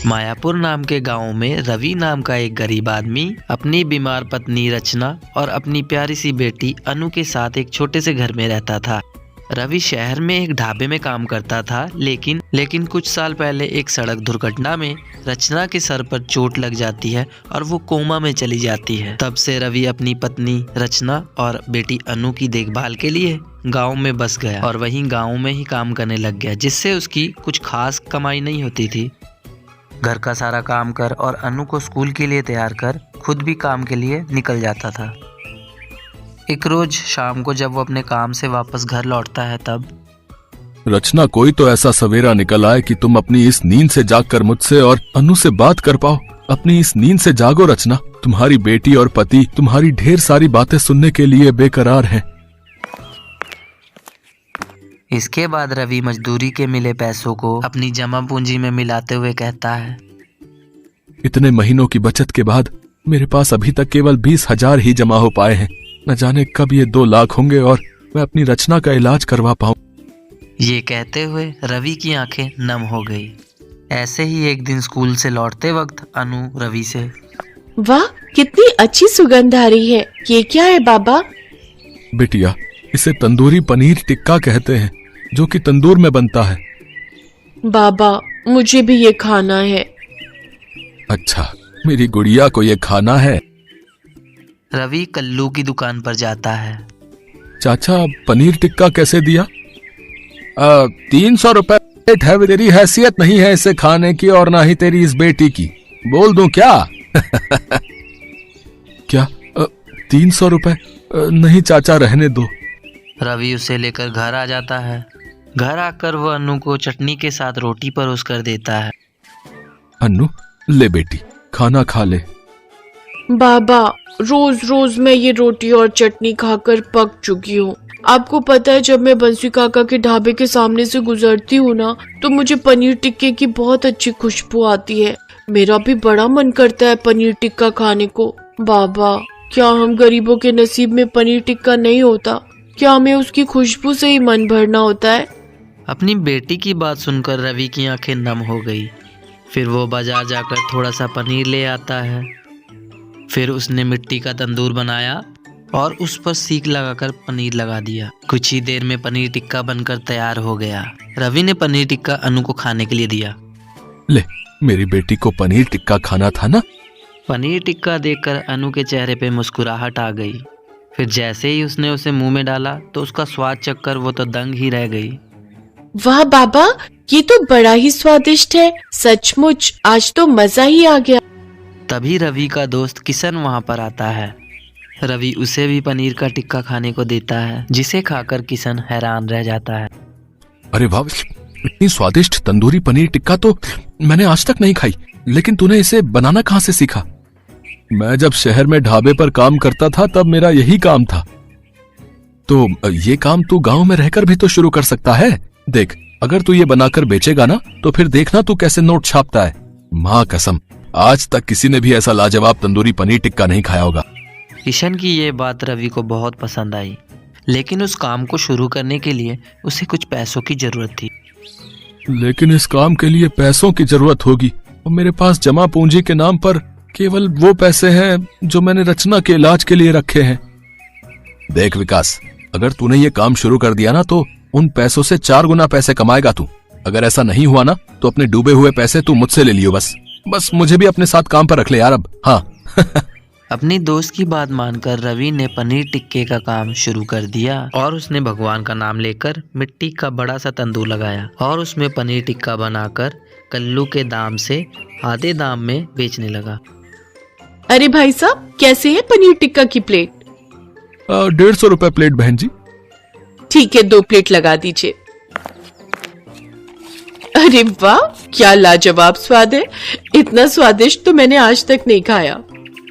मायापुर नाम के गांव में रवि नाम का एक गरीब आदमी अपनी बीमार पत्नी रचना और अपनी प्यारी सी बेटी अनु के साथ एक छोटे से घर में रहता था। रवि शहर में एक ढाबे में काम करता था, लेकिन कुछ साल पहले एक सड़क दुर्घटना में रचना के सर पर चोट लग जाती है और वो कोमा में चली जाती है। तब से रवि अपनी पत्नी रचना और बेटी अनु की देखभाल के लिए गांव में बस गया और वहीं गांव में ही काम करने लग गया, जिससे उसकी कुछ खास कमाई नहीं होती थी। घर का सारा काम कर और अनु को स्कूल के लिए तैयार कर खुद भी काम के लिए निकल जाता था। एक रोज शाम को जब वो अपने काम से वापस घर लौटता है तब रचना, कोई तो ऐसा सवेरा निकल आए कि तुम अपनी इस नींद से जागकर मुझसे और अनु से बात कर पाओ। अपनी इस नींद से जागो रचना, तुम्हारी बेटी और पति तुम्हारी ढेर सारी बातें सुनने के लिए बेकरार हैं। इसके बाद रवि मजदूरी के मिले पैसों को अपनी जमा पूंजी में मिलाते हुए कहता है, इतने महीनों की बचत के बाद मेरे पास अभी तक केवल 20,000 ही जमा हो पाए हैं। न जाने कब ये 2 लाख होंगे और मैं अपनी रचना का इलाज करवा पाऊं। ये कहते हुए रवि की आंखें नम हो गई। ऐसे ही एक दिन स्कूल से लौटते वक्त अनु रवि से, वाह, कितनी अच्छी सुगंध आ रही है। ये क्या है बाबा? बिटिया, इसे तंदूरी पनीर टिक्का कहते हैं, जो कि तंदूर में बनता है। बाबा, मुझे भी ये खाना है। अच्छा, मेरी गुड़िया को ये खाना है। रवि कल्लू की दुकान पर जाता है। चाचा, पनीर टिक्का कैसे दिया? 300 रुपए प्लेट है। तेरी हैसियत नहीं है इसे खाने की और ना ही तेरी इस बेटी की। बोल दूं क्या? क्या 300 रुपए? नहीं चाचा, रहने दो। रवि उसे लेकर घर आ जाता है। घर आकर वो अनु को चटनी के साथ रोटी परोस कर देता है। अनु, ले बेटी, खाना खा ले। बाबा, रोज रोज मैं ये रोटी और चटनी खाकर पक चुकी हूँ। आपको पता है, जब मैं बंसी काका के ढाबे के सामने से गुजरती हूँ ना, तो मुझे पनीर टिक्के की बहुत अच्छी खुशबू आती है। मेरा भी बड़ा मन करता है पनीर टिक्का खाने को। बाबा, क्या हम गरीबों के नसीब में पनीर टिक्का नहीं होता? क्या हमें उसकी खुशबू से ही मन भरना होता है? अपनी बेटी की बात सुनकर रवि की आंखें नम हो गई। फिर वो बाजार जाकर थोड़ा सा पनीर ले आता है। फिर उसने मिट्टी का तंदूर बनाया और उस पर सीक लगाकर पनीर लगा दिया। कुछ ही देर में पनीर टिक्का बनकर तैयार हो गया। रवि ने पनीर टिक्का अनु को खाने के लिए दिया। ले, मेरी बेटी को पनीर टिक्का खाना था ना? पनीर टिक्का देखकर अनु के चेहरे पे मुस्कुराहट आ गई। फिर जैसे ही उसने उसे मुंह में डाला तो उसका स्वाद चखकर वो तो दंग ही रह गई। वाह बाबा, ये तो बड़ा ही स्वादिष्ट है। सचमुच आज तो मजा ही आ गया। तभी रवि का दोस्त किशन वहां पर आता है। रवि उसे भी पनीर का टिक्का खाने को देता है, जिसे खाकर किशन हैरान रह जाता है। अरे वाह, इतनी स्वादिष्ट तंदूरी पनीर टिक्का तो मैंने आज तक नहीं खाई। लेकिन तूने इसे बनाना कहाँ से सीखा? मैं जब शहर में ढाबे पर काम करता था तब मेरा यही काम था। तो ये काम तू गांव में रहकर भी तो शुरू कर सकता है। देख, अगर तू ये बनाकर बेचेगा ना, तो फिर देखना तू कैसे नोट छापता है। माँ कसम, आज तक किसी ने भी ऐसा लाजवाब तंदूरी पनीर टिक्का नहीं खाया होगा। किशन की ये बात रवि को बहुत पसंद आई, लेकिन उस काम को शुरू करने के लिए उसे कुछ पैसों की जरूरत थी। लेकिन इस काम के लिए पैसों की जरूरत होगी और मेरे पास जमा पूंजी के नाम पर केवल वो पैसे हैं जो मैंने रचना के इलाज के लिए रखे हैं। देख विकास, अगर तूने ये काम शुरू कर दिया ना, तो उन पैसों से 4 गुना पैसे कमाएगा तू। अगर ऐसा नहीं हुआ ना, तो अपने डूबे हुए पैसे तू मुझसे ले लियो। बस मुझे भी अपने साथ काम पर रख ले यार अब। हाँ। अपनी दोस्त की बात मानकर रवि ने पनीर टिक्के का काम शुरू कर दिया और उसने भगवान का नाम लेकर मिट्टी का बड़ा सा तंदूर लगाया और उसमें पनीर टिक्का बनाकर कल्लू के दाम से आधे दाम में बेचने लगा। अरे भाई साहब, कैसे है पनीर टिक्का की प्लेट? 150 रुपए प्लेट बहन जी। ठीक है, 2 प्लेट लगा दीजिए। अरे वाह, क्या लाजवाब स्वाद है। इतना स्वादिष्ट तो मैंने आज तक नहीं खाया।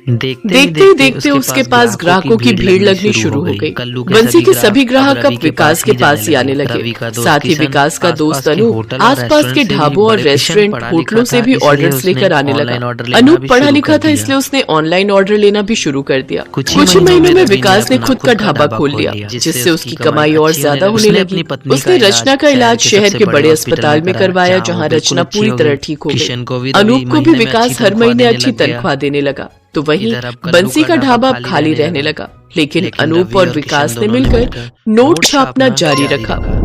देखते ही देखते उसके पास ग्राहकों की भीड़ लगनी शुरू हो गई। बंसी के सभी ग्राहक अब विकास के पास ही आने लगे। साथ ही विकास का दोस्त अनूप आसपास के ढाबों और रेस्टोरेंट होटलों से भी ऑर्डर्स लेकर आने लगा। अनूप पढ़ा लिखा था, इसलिए उसने ऑनलाइन ऑर्डर लेना भी शुरू कर दिया। कुछ ही महीनों में विकास ने खुद का ढाबा खोल लिया, जिससे उसकी कमाई और ज्यादा होने लगी। उसने रचना का इलाज शहर के बड़े अस्पताल में करवाया, जहाँ रचना पूरी तरह ठीक हो गई। अनूप को भी विकास हर महीने अच्छी तनख्वाह देने लगा। तो वहीं बंसी का ढाबा अब खाली रहने लगा। लेकिन अनूप और विकास ने मिलकर नोट छापना जारी रखा।